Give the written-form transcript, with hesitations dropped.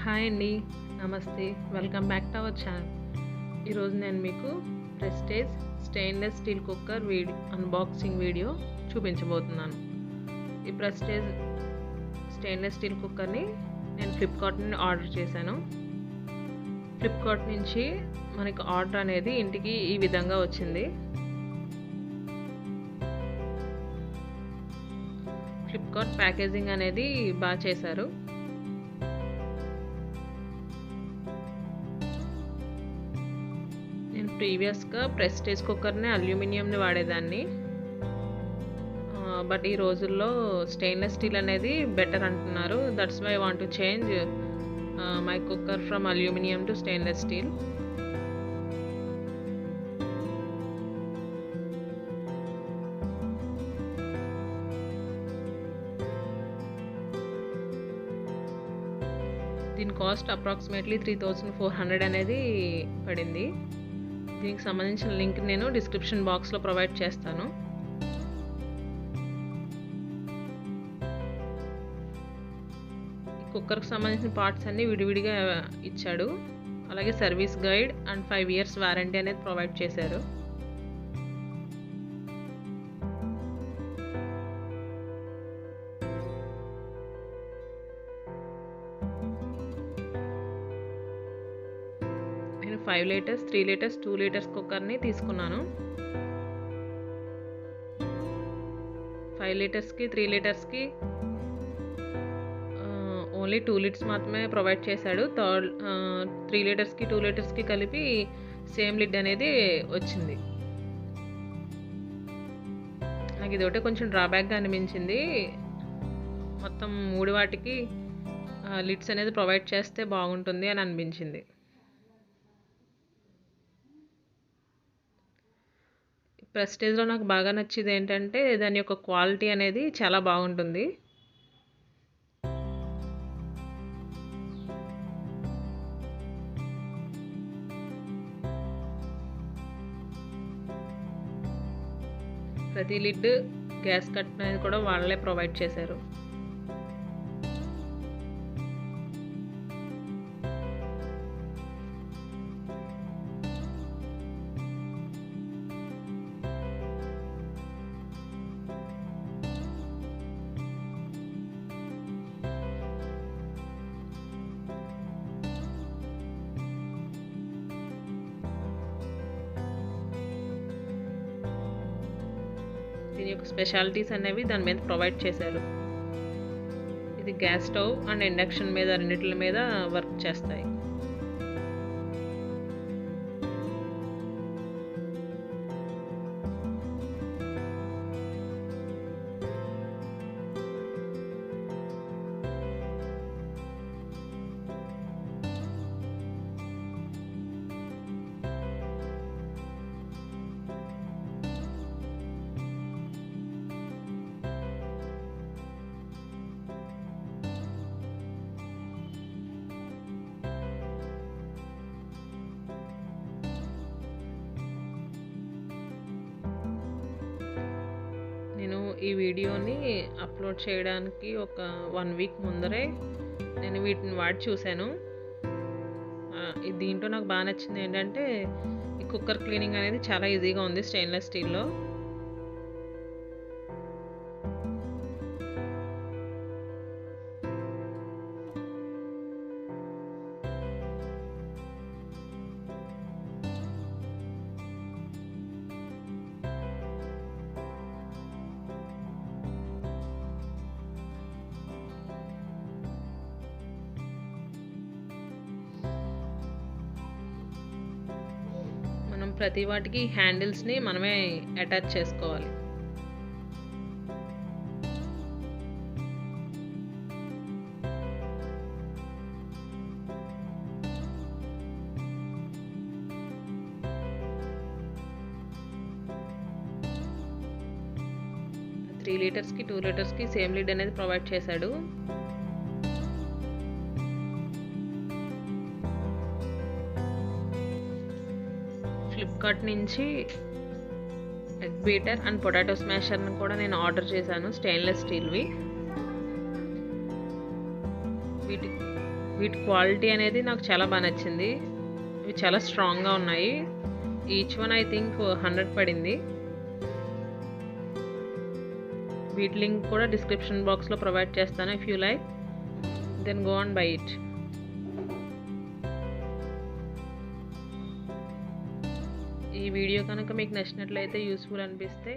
Hi అండి. నమస్తే. Welcome back to our channel. ఈరోజు నేను మీకు prestige stainless steel cooker unboxing video చూపించబోతున్నాను. ఈ ప్రెస్టేజ్ స్టెయిన్లెస్ స్టీల్ కుక్కర్ని నేను ఫ్లిప్కార్ట్ నుండి ఆర్డర్ చేశాను. ఫ్లిప్కార్ట్ నుంచి మనకి ఆర్డర్ అనేది ఇంటికి ఈ విధంగా వచ్చింది. ఫ్లిప్కార్ట్ ప్యాకేజింగ్ అనేది బాగా చేశారు. నేను ప్రీవియస్గా ప్రెస్టేజ్ కుక్కర్ని అల్యూమినియంని వాడేదాన్ని. బట్ ఈ రోజుల్లో స్టెయిన్లెస్ స్టీల్ అనేది బెటర్ అంటున్నారు. That's why I want to change my cooker from aluminium to stainless steel. దీని కాస్ట్ అప్రాక్సిమేట్లీ 3400 అనేది పడింది. దీనికి సంబంధించిన లింక్ నేను డిస్క్రిప్షన్ బాక్స్లో ప్రొవైడ్ చేస్తాను. ఈ కుక్కర్కి సంబంధించిన పార్ట్స్ అన్నీ విడివిడిగా ఇచ్చాడు. అలాగే service guide and 5 years warranty అనేది ప్రొవైడ్ చేశారు. నేను 5 liters, 3 liters, 2 liters కుక్కర్ని తీసుకున్నాను. 5 litersకి 3 litersకి ఓన్లీ 2 litres మాత్రమే ప్రొవైడ్ చేశాడు. 3 litersకి 2 litersకి కలిపి సేమ్ లిడ్ అనేది వచ్చింది. నాకు ఇదొకటే కొంచెం డ్రాబ్యాక్గా అనిపించింది. మొత్తం 3 వాటికి లిడ్స్ అనేది ప్రొవైడ్ చేస్తే బాగుంటుంది అని అనిపించింది. ప్రెస్టేజ్లో నాకు బాగా నచ్చేది ఏంటంటే దాని యొక్క క్వాలిటీ అనేది చాలా బాగుంటుంది. ప్రతి లిడ్ గ్యాస్ కట్ అనేది కూడా వాళ్ళే ప్రొవైడ్ చేశారు. దీని యొక్క స్పెషాలిటీస్ అనేవి దాని మీద ప్రొవైడ్ చేశారు. ఇది గ్యాస్ స్టవ్ అండ్ ఇండక్షన్ మీద రెండిట్ల మీద వర్క్ చేస్తాయి. నేను ఈ వీడియోని అప్లోడ్ చేయడానికి ఒక 1 week ముందరే నేను వీటిని వాడి చూశాను. దీంట్లో నాకు బాగా నచ్చింది ఏంటంటే ఈ కుక్కర్ క్లీనింగ్ అనేది చాలా ఈజీగా ఉంది స్టెయిన్లెస్ స్టీల్లో. మనం ప్రతి వాటికి హ్యాండిల్స్ని మనమే అటాచ్ చేసుకోవాలి. త్రీ లీటర్స్కి 2 litersకి సేమ్ లిడ్ అనేది ప్రొవైడ్ చేశాడు. ఫ్లిప్కార్ట్ నుంచి ఎగ్ బీటర్ అండ్ పొటాటో స్మాషర్ని కూడా నేను ఆర్డర్ చేశాను, స్టెయిన్లెస్ స్టీల్వి. వీటి క్వాలిటీ అనేది నాకు చాలా బాగా నచ్చింది. ఇవి చాలా స్ట్రాంగ్గా ఉన్నాయి. ఈచ్ వన్ ఐ థింక్ 100 పడింది. వీటి లింక్ కూడా డిస్క్రిప్షన్ బాక్స్లో ప్రొవైడ్ చేస్తాను. If you like then go and buy it. ఈ వీడియో కనుక మీకు నచ్చినట్లయితే, యూస్ఫుల్ అనిపిస్తే